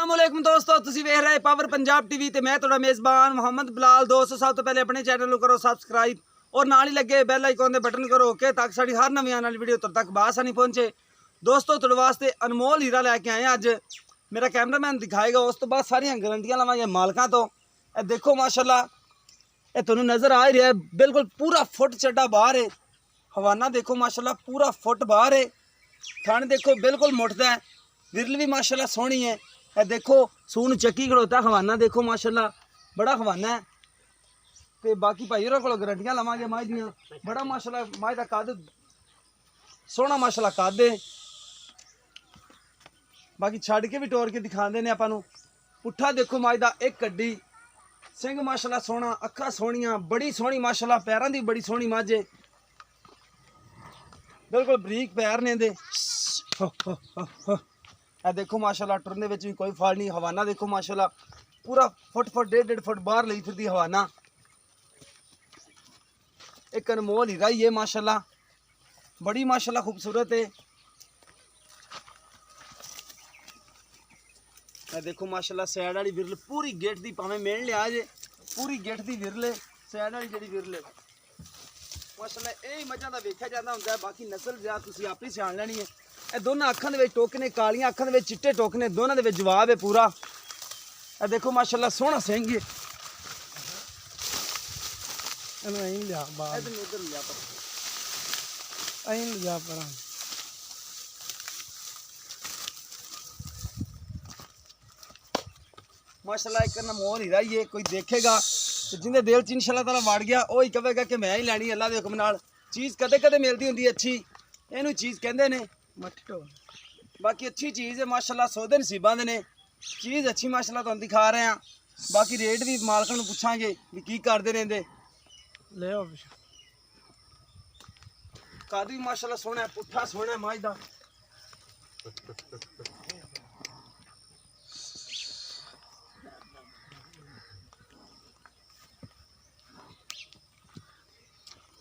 अस्सलामुअलैकुम दोस्तों, तुसी वेख रहे पावर पंजाब टीवी ते मैं तुहाडा मेज़बान मोहम्मद बिलाल। दोस्तों सब तो पहले अपने चैनल को करो सब्सक्राइब और नाल ही लगे बेल आइकॉन दे बटन करो ओके ताकि साडी हर नवी आने वाली वीडियो तुहाडे तक बासानी पहुंचे। दोस्तों तुहाडे वास्ते अनमोल हीरा लैके आए अज, मेरा कैमरामैन दिखाएगा। उस तो बाद सारियां गारंटियां लवांगे मालकां तो। ए देखो माशाल्लाह, ये तुहानू नज़र आ ही रहा है, बिल्कुल पूरा फुट चड्डा बाहर है। हवाना देखो माशाल्लाह पूरा फुट बाहर है। थन देखो बिल्कुल मुठदा है, विरल भी माशाल्लाह सोहनी है। ए देखो सून चक्की खड़ोता, हवाना देखो माशाल्लाह बड़ा हवाना है। ते बाकी भाई होरां कोलों गारंटियां लवांगे माई दियां। बड़ा माशाल्लाह माई दा कद सोहना माशाल्लाह कद है। बाकी छड़ के भी टोर के दिखाते ने आपां नूं। पुट्ठा देखो माई दा एक कड्डी, सिंह माशाल्लाह सोहना, अखा सोहनियां, बड़ी सोहनी माशाल्लाह, पैरां दी बड़ी सोहनी मझ है। बिल्कुल बरीक पैर ने दे। ए देखो माशाल्लाह टुरने विच भी कोई फाल नहीं। हवाना देखो माशाल्लाह पूरा फुट फुट डेढ़ फुट बाहर लई फिरदी हवाना। एक अनमोल हीरा ही है माशाल्लाह, बड़ी माशाल्लाह खूबसूरत है। ए देखो माशाल्लाह सैड वाली विरल पूरी गेट दी भावें मेल लिया जे, पूरी गेट दी विरल है। सैड वाली जिहड़ी विरल है माशाल्लाह यही मझां दा वेख्या जांदा हुंदा है। बाकी नस्ल जिहा तुसीं आप ही सियाण लैनी है। ਇਹ ਦੋਨਾਂ ਅੱਖਾਂ ਦੇ ਵਿੱਚ ਟੋਕਨੇ, ਕਾਲੀਆਂ ਅੱਖਾਂ ਦੇ ਵਿੱਚ ਚਿੱਟੇ ਟੋਕਨੇ, ਦੋਨਾਂ ਦੇ ਵਿੱਚ ਜਵਾਬ ਹੈ ਪੂਰਾ। ਇਹ ਦੇਖੋ ਮਾਸ਼ਾਅੱਲਾ ਸੋਹਣਾ ਸਿੰਘ ਹੈ। ਇਹਨੂੰ ਐਂ ਲਿਆ ਬਾਹਰ, ਇਹਨੂੰ ਉਧਰ ਲਿਆ ਪਰ ਐਂ ਲਿਆ ਪਰ माशाल्लाह एक अनमोल हीरा ही है। कोई देखेगा तो जिंदे दिल च इंशाअल्लाह ताला वड़ गया वो ही कहेगा कि मैं ही लैनी अल्लाह दे हुक्म नाल। चीज़ कदे कदे मिलती हुंदी अच्छी, इहनूं चीज़ कहंदे ने। बाकी अच्छी चीज़ है माशाल्लाह, सौदे नसीबां दे ने। चीज़ अच्छी माशाल्लाह तुहानूं दिखा रहे हैं। बाकी रेट भी मालकां नूं पुछांगे भी की करदे रहिंदे। ले आओ कद भी माशाल्लाह सोहना है, पुट्ठा सोहना है मझ दा।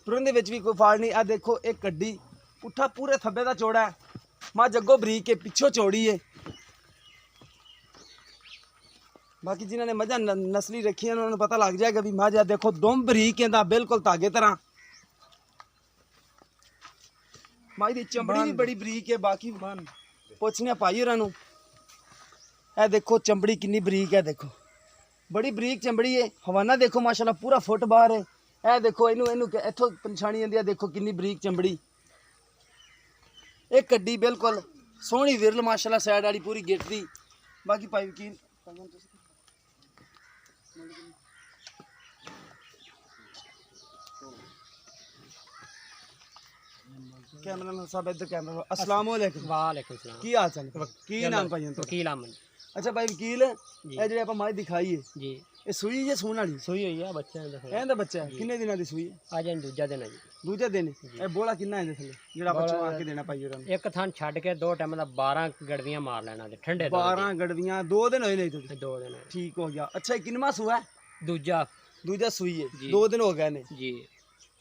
तुरन दे विच भी कोई फाल नहीं। आ देखो एक कड्डी, पुट्ठा पूरे थब्बे दा चौड़ा है। मझ अगों बरीक है, पिछों चौड़ी है। बाकी जिन्होंने मझां नस्ली रखी है उन्होंने पता लग जाएगा भी मझ देखो दुम बरीक है, बिल्कुल धागे तरह। मझ दी चमड़ी भी बड़ी बरीक है। बाकी पुछने भाई होरां नूं, ए देखो चमड़ी कितनी बरीक है, देखो बड़ी बरीक चमड़ी है। हवाना देखो माशाल्लाह पूरा फुट बाहर है। ए देखो इनू इनू इत्थों पछाणी जांदी है, देखो कितनी बरीक चमड़ी। एक कड्डी बिल्कुल सोहनी विरल माशाल्लाह सैड वाली पूरी गिट दी। बाकी भाई वकील कैमरा साहब इधर कैमरा। अस्सलाम वालेकुम। वालेकुम सलाम। की हाल चाल, की नाम भाई? वकील अमन। अच्छा भाई वकील, ये जेह्ड़ी आपां मझ दिखाई है जी, ये सूई है सून वाली? सूई हुई है बच्चे ने देखो। ਇਹਦਾ ਬੱਚਾ ਕਿੰਨੇ ਦਿਨਾਂ ਦੀ ਸੂਈ ਹੈ? आज दूजा दिन है जी। ਦੂਜੇ ਦਿਨ। ਇਹ ਬੋਲਾ ਕਿੰਨਾ ਇਹਦੇ ਥੱਲੇ ਜਿਹੜਾ ਆਪਾਂ ਚਵਾ ਕੇ ਦੇਣਾ ਭਾਈ ਹੋਰਾਂ ਨੂੰ? एक थान छड़ के दो टाइम दा 12 गड़वियां मार लेना ते ठंडे 12 गड़वियां 2 दिन होए नहीं तुझे? 2 दिन ठीक हो गया। अच्छा किन्नवा सूआ है? दूजा दूजा सूई है, जी। 2 दिन हो गए ने जी,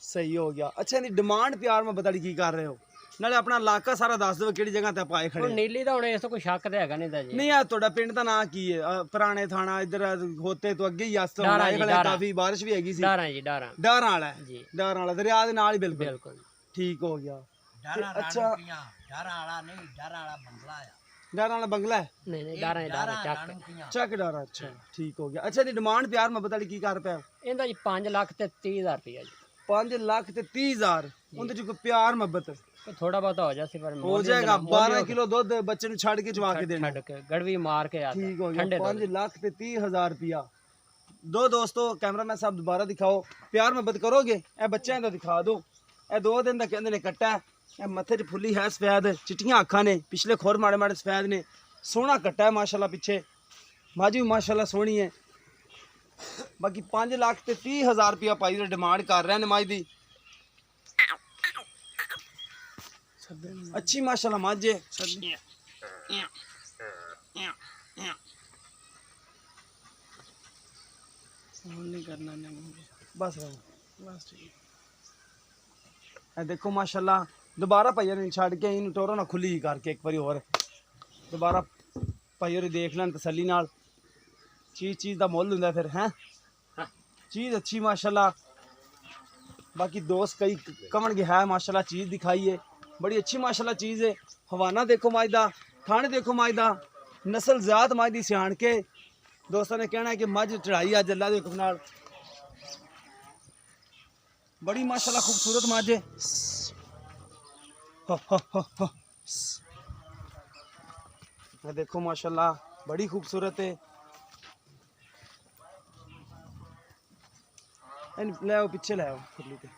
सही हो गया। अच्छा इहदी डिमांड प्यार में बता की कर रहे हो? नाले अपना इलाका सारा दस दो किहड़ी जगह ते पाए खड़े? नीली दा हुण इस तो कोई शक ते हैगा नहीं दा जी। नहीं यार ਤੁਹਾਡਾ ਪਿੰਡ ਦਾ ਨਾਂ ਕੀ ਹੈ? ਪੁਰਾਣੇ ਥਾਣਾ ਇਧਰ ਹੋਤੇ ਤੋਂ ਅੱਗੇ ਹੀ ਆਸਤਾ ਹੋਣਾ ਇਹ ਵਾਲੇ ਕਾਫੀ ਬਾਰਿਸ਼ ਵੀ ਹੈਗੀ ਸੀ। डारा जी, डारा ਡਾਰਾਂ ਵਾਲਾ जी, ਡਾਰਾਂ ਵਾਲਾ ਦਰਿਆ ਦੇ ਨਾਲ ਹੀ ਬਿਲकुल बिल्कुल ठीक हो गया। अच्छा डारा वाला नहीं, डारा वाला बंगला है। ਡਾਰਾਂ ਵਾਲਾ ਬੰਗਲਾ है? नहीं नहीं, डारा ही डारा चक ਚੱਕ ਡਾਰਾ। अच्छा ठीक हो गया। अच्छा ਦੀ ਡਿਮਾਂਡ ਪਿਆਰ ਮੈਂ ਬਤਾ ਕੀ ਕਰ ਪਿਆ? इंदा जी 5 लाख ते 30,000 रुपया जी। 5 ਲੱਖ ਤੇ 30,000 ਉਹਦੇ ਚ ਕੋਈ ਪਿਆਰ ਮੁਹੱਬਤ थोड़ा बहुत हो जासी पर हो जाएगा। 12 किलो दूध बच्चे ਨੂੰ ਛੱਡ ਕੇ ਚਵਾ ਕੇ ਦੇਣਾ। छड़ के गड़वी मार के आता ठीक हो गया। 5 ਲੱਖ ਤੇ 30,000 रुपया दो। दोस्तों कैमरामैन साहब दोबारा दिखाओ, प्यार मुहब्बत करोगे? ए बच्चों का दिखा दो। ए 2 दिन का कहते ने कट्टा है। ए मथे च फुली है सफेद, चिट्टियां अखां ने, पिछले खोर माड़े माड़े सफेद ने, सोहना कट्टा है माशाल्लाह। पीछे मझ भी माशाल्लाह सोहनी है। बाकी 5 ਲੱਖ ਤੇ 30,000 रुपया भाई डिमांड कर रहे हैं मझ दी। अच्छी माशाल्लाह मझ है। नहीं करना बस बस ठीक है। देखो माशाल्लाह दोबारा भाइया ने छड़ के इन टोरों ना खुली करके एक बारी और दोबारा ਭਾਈ ਹੋਰੀ ਦੇਖ ਲੈਣ ਤਸੱਲੀ ਨਾਲ। ਚੀਜ਼ ਦਾ ਮੁੱਲ ਹੁੰਦਾ ਫਿਰ ਹੈ। चीज़ अच्छी माशाल्लाह। बाकी दोस्त कई कमन के है माशाल्लाह चीज़ दिखाई है, बड़ी अच्छी माशाल्लाह चीज़ है। हवाना देखो माजदा, थाने देखो माजदा, नस्ल ज़ात माजदी सियाण के। दोस्तों ने कहना है कि मझ चढ़ाई अज अल्लाह दे हुक्म नाल, बड़ी माशाल्लाह खूबसूरत मझ है। देखो माशाल्लाह बड़ी खूबसूरत है। ले आओ पीछे ले आओ खुरली ते।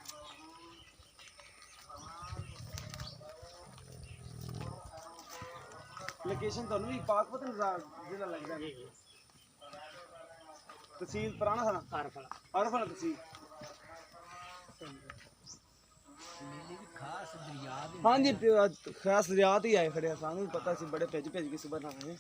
लोकेशन तो भी पाकपत जिला लगता है। तहसील पुराना था अरफला तहसील। हाँ जी खास रियात ही आए खड़े सानू भी पता सी, बड़े भेज के सुबह ना आए।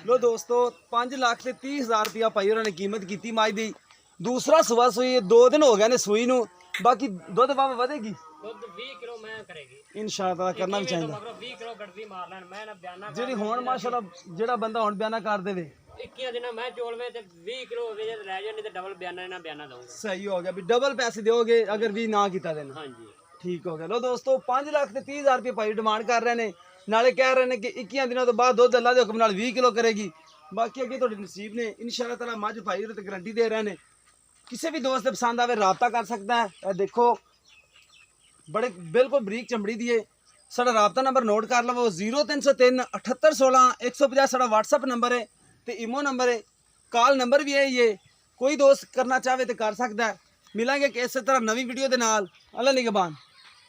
लो दोस्तों 5,30,000 रुपया भाई उन्होंने कीमत की मज दी। दूसरा सुबह सुई 2 दिन हो गए ने सुई नू। बाकी दुध बाबा वधेगी, ਦੁੱਧ 20 ਕਿਲੋ ਮੈਂ ਕਰੇਗੀ इंशाअल्लाह करना भी चाहिए। ਮਗਰੋਂ 20 ਕਿਲੋ ਗੜਵੀ ਮਾਰ ਲੈਣ। ਮੈਂ ਨਾ ਬਿਆਨਾ ਜਿਹੜੀ ਹੁਣ ਮਾਸ਼ਾਅੱਲਾ ਜਿਹੜਾ ਬੰਦਾ ਹੁਣ ਬਿਆਨਾ ਕਰ ਦੇਵੇ 21 ਦਿਨਾਂ ਮੈਂ ਚੋਲਵੇ ਤੇ 20 ਕਿਲੋ ਹੋਵੇ ਜੇ ਰਹਿ ਜਾਣੀ ਤੇ ਡਬਲ ਬਿਆਨਾ ਇਹਨਾਂ ਬਿਆਨਾ ਦਊਂਗਾ। ਸਹੀ ਹੋ ਗਿਆ ਵੀ ਡਬਲ ਪੈਸੇ ਦਿਓਗੇ ਅਗਰ ਵੀ ਨਾ ਕੀਤਾ ਦੇਣਾ। ਹਾਂਜੀ ਠੀਕ ਹੋ ਗਿਆ। ਲੋ ਦੋਸਤੋ 5,30,000 ਰੁਪਏ ਭਾਈ ਡਿਮਾਂਡ ਕਰ ਰਹੇ ਨੇ, ਨਾਲੇ ਕਹਿ ਰਹੇ ਨੇ ਕਿ 21 ਦਿਨਾਂ ਤੋਂ ਬਾਅਦ ਦੁੱਧ ਅੱਲਾ ਦੇ ਹੁਕਮ ਨਾਲ 20 ਕਿਲੋ ਕਰੇਗੀ। ਬਾਕੀ ਅੱਗੇ ਤੁਹਾਡੇ ਨਸੀਬ ਨੇ ਇਨਸ਼ਾਅੱਲਾ ਤਾਲਾ। ਮੱਝ ਭਾਈ ਤੇ ਗਰੰਟੀ ਦੇ ਰਹੇ ਨੇ, ਕਿਸੇ भी दोस्त पसंद आवे रबता कर सकता है। ये देखो बड़े बिल्कुल बरीक चमड़ी दी है। साड़ा रबता नंबर नोट कर लवो 0303 7816 150 साड़ा व्हाट्सअप नंबर है तो इमो नंबर है, कॉल नंबर भी है ये। कोई दोस्त करना चाहे तो कर सकता है। मिलेंगे इस तरह नवी वीडियो के नाल। अल्लाह निगहबान।